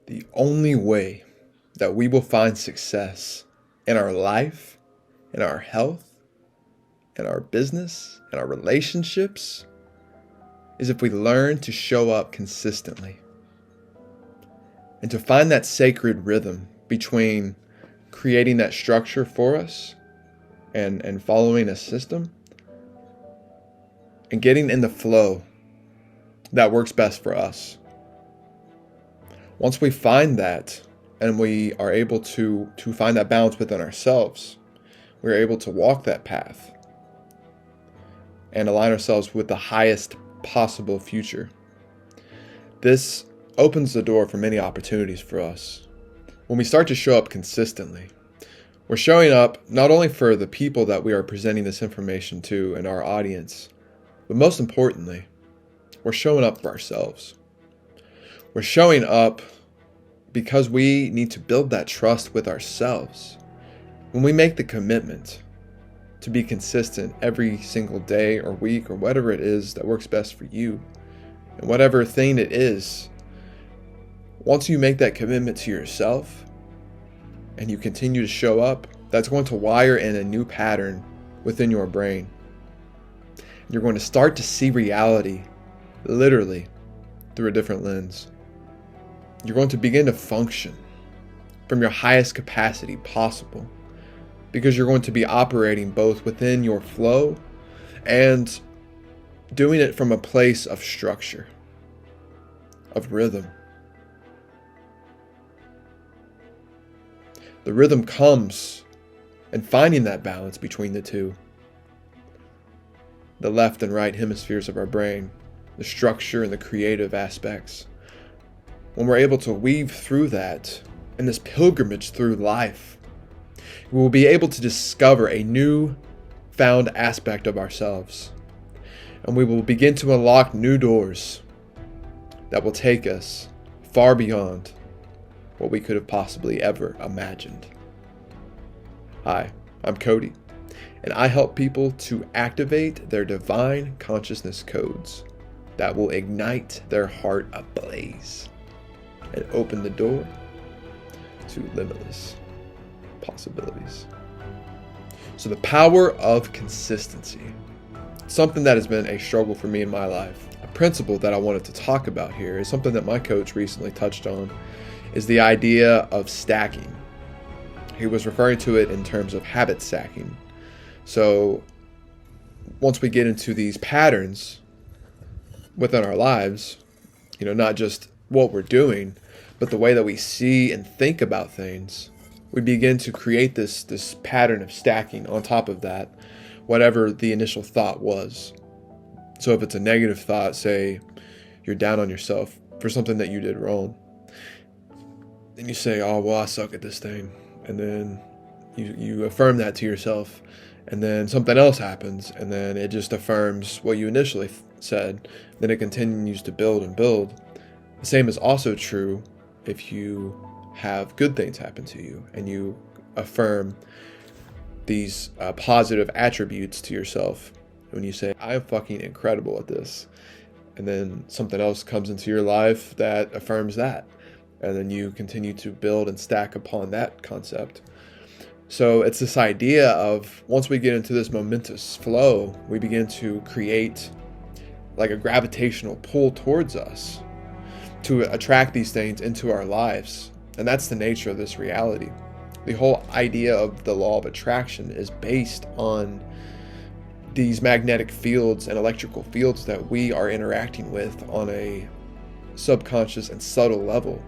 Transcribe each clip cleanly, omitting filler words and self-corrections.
The only way that we will find success in our life, in our health, in our business, in our relationships, is if we learn to show up consistently. And to find that sacred rhythm between creating that structure for us and following a system and getting in the flow that works best for us. Once we find that and we are able to find that balance within ourselves, we're able to walk that path and align ourselves with the highest possible future. This opens the door for many opportunities for us. When we start to show up consistently, we're showing up not only for the people that we are presenting this information to and our audience, but most importantly, we're showing up for ourselves. We're showing up because we need to build that trust with ourselves. When we make the commitment to be consistent every single day or week or whatever it is that works best for you, and whatever thing it is, once you make that commitment to yourself and you continue to show up, that's going to wire in a new pattern within your brain. You're going to start to see reality literally through a different lens. You're going to begin to function from your highest capacity possible because you're going to be operating both within your flow and doing it from a place of structure, of rhythm. The rhythm comes in finding that balance between the two. The left and right hemispheres of our brain, the structure and the creative aspects. When we're able to weave through that in this pilgrimage through life, we will be able to discover a new found aspect of ourselves. And we will begin to unlock new doors that will take us far beyond what we could have possibly ever imagined. Hi, I'm Cody, and I help people to activate their divine consciousness codes that will ignite their heart ablaze and open the door to limitless possibilities. So the power of consistency, something that has been a struggle for me in my life. A principle that I wanted to talk about here is something that my coach recently touched on, is the idea of stacking. He was referring to it in terms of habit stacking. So once we get into these patterns within our lives, not just what we're doing, but the way that we see and think about things, we begin to create this pattern of stacking on top of that, whatever the initial thought was. So if it's a negative thought, say you're down on yourself for something that you did wrong, then you say, oh, well, I suck at this thing. And then you affirm that to yourself. And then something else happens. And then it just affirms what you initially said. Then it continues to build and build. The same is also true if you have good things happen to you and you affirm these positive attributes to yourself. When you say, I'm fucking incredible at this. And then something else comes into your life that affirms that. And then you continue to build and stack upon that concept. So it's this idea of once we get into this momentous flow, we begin to create like a gravitational pull towards us to attract these things into our lives. And that's the nature of this reality. The whole idea of the law of attraction is based on these magnetic fields and electrical fields that we are interacting with on a subconscious and subtle level.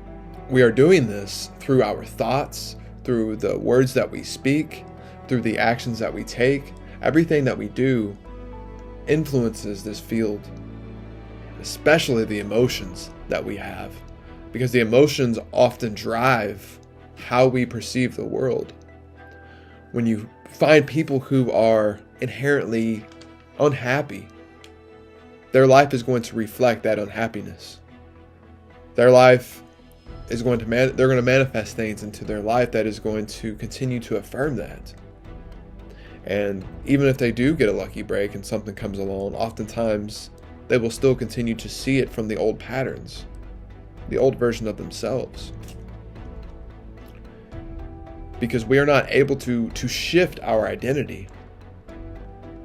We are doing this through our thoughts, through the words that we speak, through the actions that we take. Everything that we do influences this field, especially the emotions that we have, because the emotions often drive how we perceive the world. When you find people who are inherently unhappy, their life is going to reflect that unhappiness. Their life is going to they're going to manifest things into their life that is going to continue to affirm that. And even if they do get a lucky break and something comes along, oftentimes they will still continue to see it from the old patterns. the old version of themselves. Because we are not able to shift our identity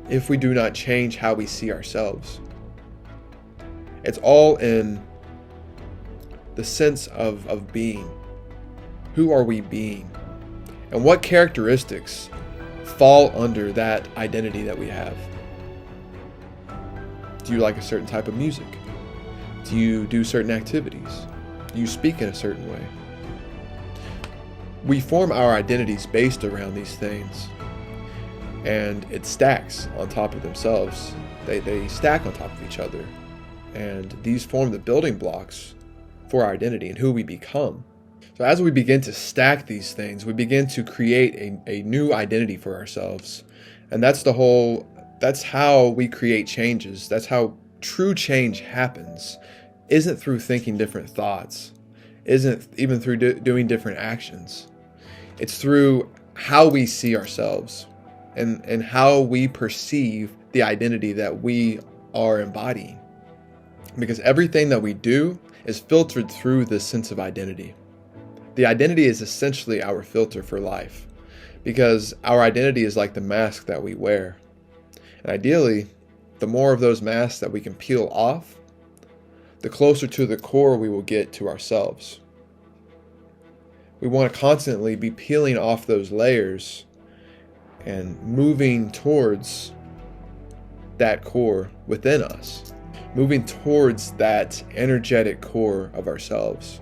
if we do not change how we see ourselves. It's all in the sense of being. Who are we being? And what characteristics fall under that identity that we have? Do you like a certain type of music? Do you do certain activities? Do you speak in a certain way? We form our identities based around these things, and it stacks on top of themselves. They stack on top of each other, and these form the building blocks for our identity and who we become. So as we begin to stack these things, we begin to create a new identity for ourselves. And that's how we create changes. That's how true change happens. Isn't through thinking different thoughts. Isn't even through doing different actions. It's through how we see ourselves and how we perceive the identity that we are embodying. Because everything that we do is filtered through this sense of identity. The identity is essentially our filter for life, because our identity is like the mask that we wear. And ideally, the more of those masks that we can peel off, the closer to the core we will get to ourselves. We want to constantly be peeling off those layers and moving towards that core within us, moving towards that energetic core of ourselves,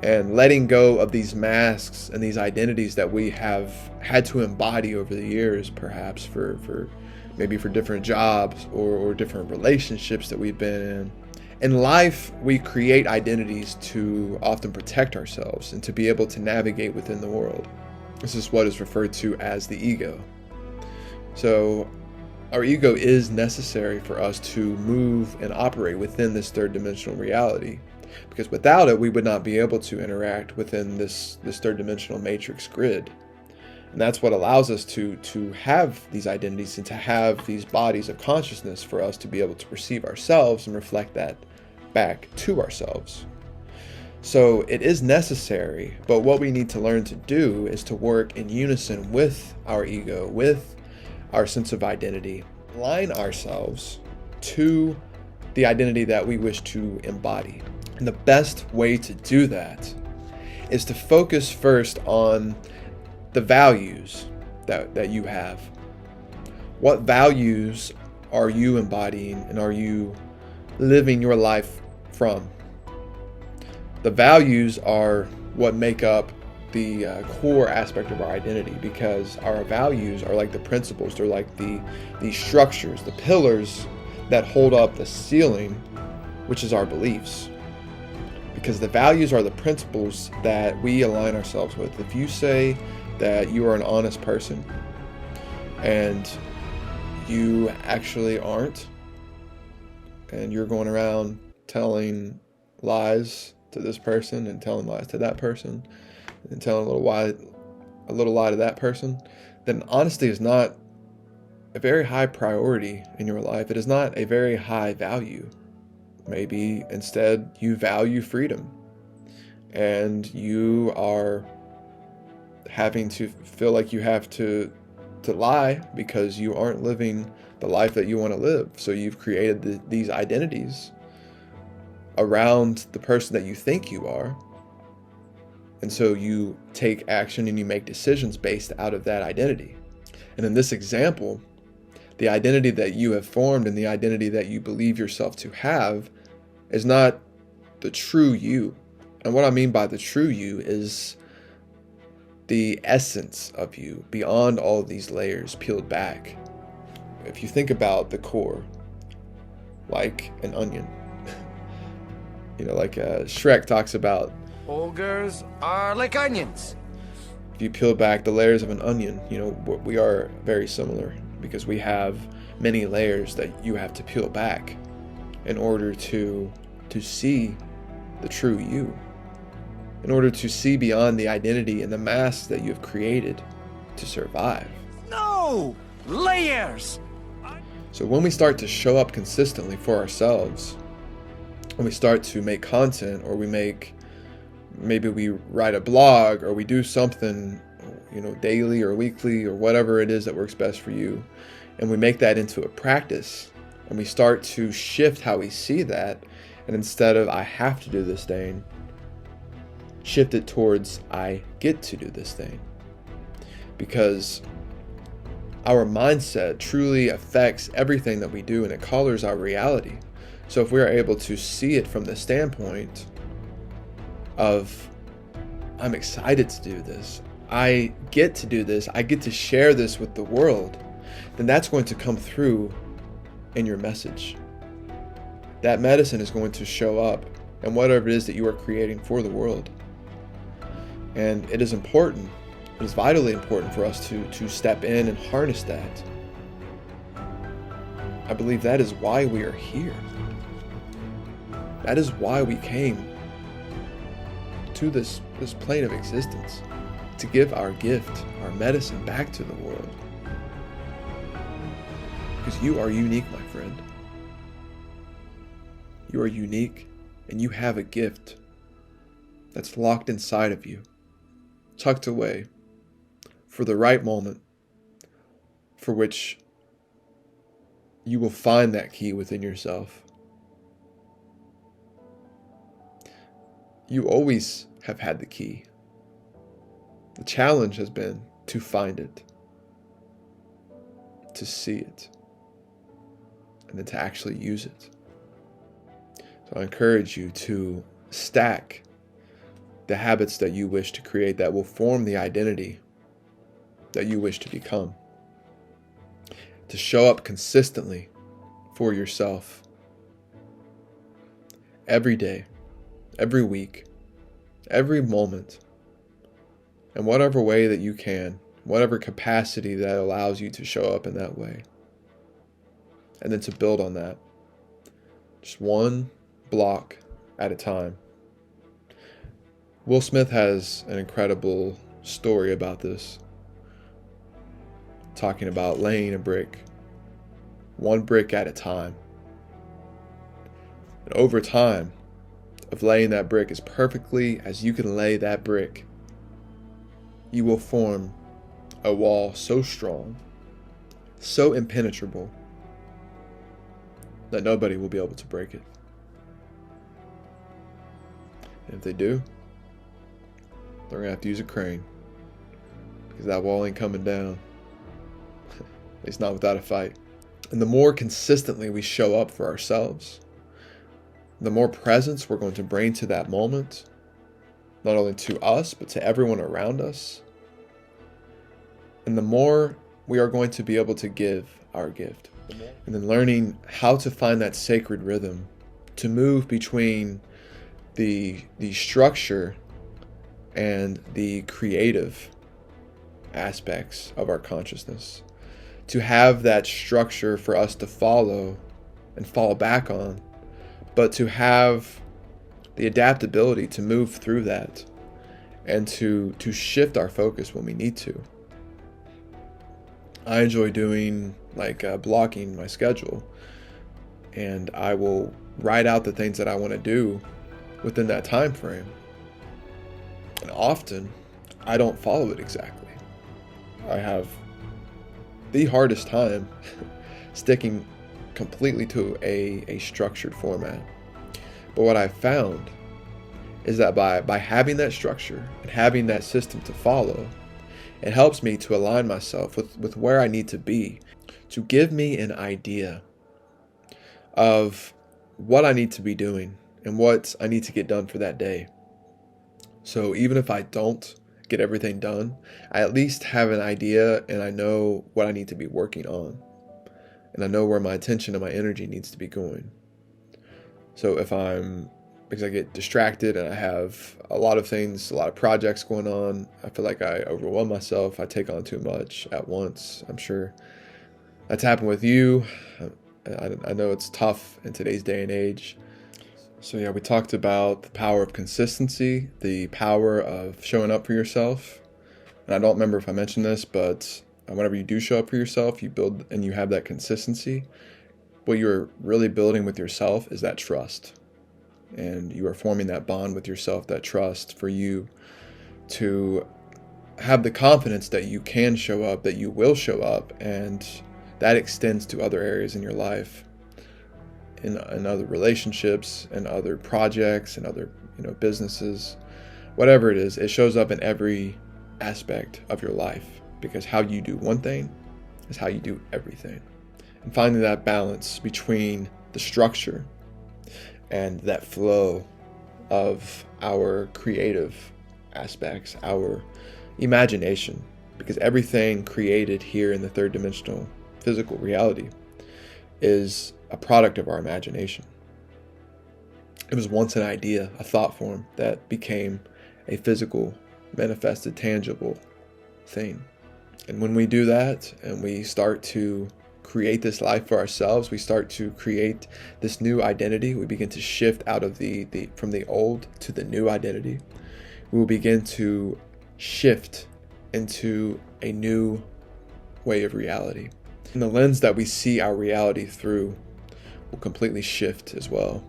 and letting go of these masks and these identities that we have had to embody over the years, perhaps for maybe for different jobs or different relationships that we've been in. In life, we create identities to often protect ourselves and to be able to navigate within the world. This is what is referred to as the ego. So our ego is necessary for us to move and operate within this third dimensional reality, because without it, we would not be able to interact within this third dimensional matrix grid. And that's what allows us to have these identities and to have these bodies of consciousness for us to be able to perceive ourselves and reflect that back to ourselves. So it is necessary, but what we need to learn to do is to work in unison with our ego, with our sense of identity, align ourselves to the identity that we wish to embody. And the best way to do that is to focus first on the values that you have. What values are you embodying and are you living your life from? The values are what make up the core aspect of our identity, because our values are like the principles. They're like the structures, the pillars that hold up the ceiling, which is our beliefs. Because the values are the principles that we align ourselves with. If you say that you are an honest person and you actually aren't, and you're going around telling lies to this person and telling lies to that person and telling a little lie to that person, then honesty is not a very high priority in your life. It is not a very high value. Maybe instead you value freedom and you are having to feel like you have to lie because you aren't living the life that you want to live. So you've created these identities around the person that you think you are. And so you take action and you make decisions based out of that identity. And in this example, the identity that you have formed and the identity that you believe yourself to have is not the true you. And what I mean by the true you is the essence of you beyond all of these layers peeled back. If you think about the core, like an onion, like Shrek talks about, ogres are like onions. If you peel back the layers of an onion, we are very similar, because we have many layers that you have to peel back in order to see the true you, in order to see beyond the identity and the masks that you have created to survive. No! Layers! So when we start to show up consistently for ourselves, and we start to make content, or maybe we write a blog, or we do something, daily or weekly or whatever it is that works best for you, and we make that into a practice, and we start to shift how we see that, and instead of I have to do this thing, shift it towards I get to do this thing. Because our mindset truly affects everything that we do, and it colors our reality. So if we are able to see it from the standpoint of I'm excited to do this, I get to do this, I get to share this with the world, then that's going to come through in your message. That medicine is going to show up in whatever it is that you are creating for the world. And it is important, it is vitally important for us to step in and harness that. I believe that is why we are here. That is why we came to this plane of existence, to give our gift, our medicine back to the world. Because you are unique, my friend. You are unique, and you have a gift that's locked inside of you, tucked away for the right moment, for which you will find that key within yourself. You always have had the key. The challenge has been to find it, to see it, and then to actually use it. So I encourage you to stack the habits that you wish to create that will form the identity that you wish to become. To show up consistently for yourself every day, every week, every moment, in whatever way that you can, whatever capacity that allows you to show up in that way. And then to build on that, just one block at a time. Will Smith has an incredible story about this, talking about laying a brick, one brick at a time. And over time of laying that brick as perfectly as you can lay that brick, you will form a wall so strong, so impenetrable, that nobody will be able to break it. And if they do, they're going to have to use a crane, because that wall ain't coming down. At least not without a fight. And the more consistently we show up for ourselves, the more presence we're going to bring to that moment, not only to us, but to everyone around us. And the more we are going to be able to give our gift. And then learning how to find that sacred rhythm, to move between the structure and the creative aspects of our consciousness. To have that structure for us to follow and fall back on, but to have the adaptability to move through that and to shift our focus when we need to. I enjoy doing blocking my schedule, and I will write out the things that I want to do within that time frame. And often I don't follow it exactly. I have the hardest time sticking completely to a structured format. But what I've found is that by having that structure and having that system to follow, it helps me to align myself with where I need to be, to give me an idea of what I need to be doing and what I need to get done for that day. So even if I don't get everything done, I at least have an idea, and I know what I need to be working on. And I know where my attention and my energy needs to be going. So because I get distracted and I have a lot of things, a lot of projects going on, I feel like I overwhelm myself. I take on too much at once. I'm sure that's happened with you. I know it's tough in today's day and age. So yeah, we talked about the power of consistency, the power of showing up for yourself. And I don't remember if I mentioned this, but whenever you do show up for yourself, you build and you have that consistency. What you're really building with yourself is that trust. and you are forming that bond with yourself, that trust for you to have the confidence that you can show up, that you will show up, and that extends to other areas in your life, in other relationships, and other projects, and other businesses, whatever it is. It shows up in every aspect of your life, because how you do one thing is how you do everything. And finding that balance between the structure and that flow of our creative aspects, our imagination, because everything created here in the third dimensional physical reality is a product of our imagination. It was once an idea, a thought form that became a physical, manifested, tangible thing. And when we do that and we start to create this life for ourselves, we start to create this new identity. We begin to shift out of from the old to the new identity. We will begin to shift into a new way of reality. And the lens that we see our reality through will completely shift as well.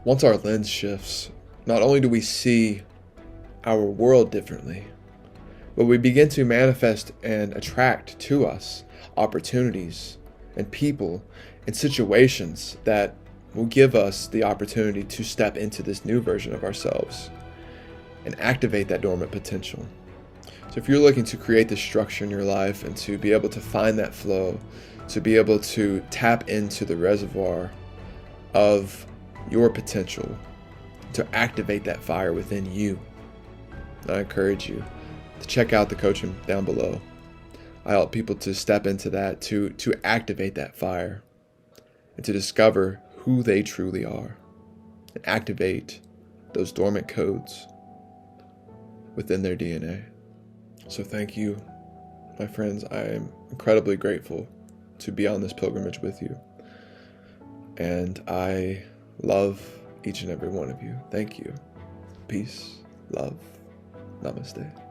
Once our lens shifts, not only do we see our world differently, but we begin to manifest and attract to us opportunities and people and situations that will give us the opportunity to step into this new version of ourselves and activate that dormant potential. So if you're looking to create this structure in your life and to be able to find that flow, to be able to tap into the reservoir of your potential, to activate that fire within you, I encourage you to check out the coaching down below. I help people to step into that, to activate that fire, and to discover who they truly are, and activate those dormant codes within their DNA. So thank you, my friends. I am incredibly grateful to be on this pilgrimage with you. And I love each and every one of you. Thank you. Peace, love, namaste.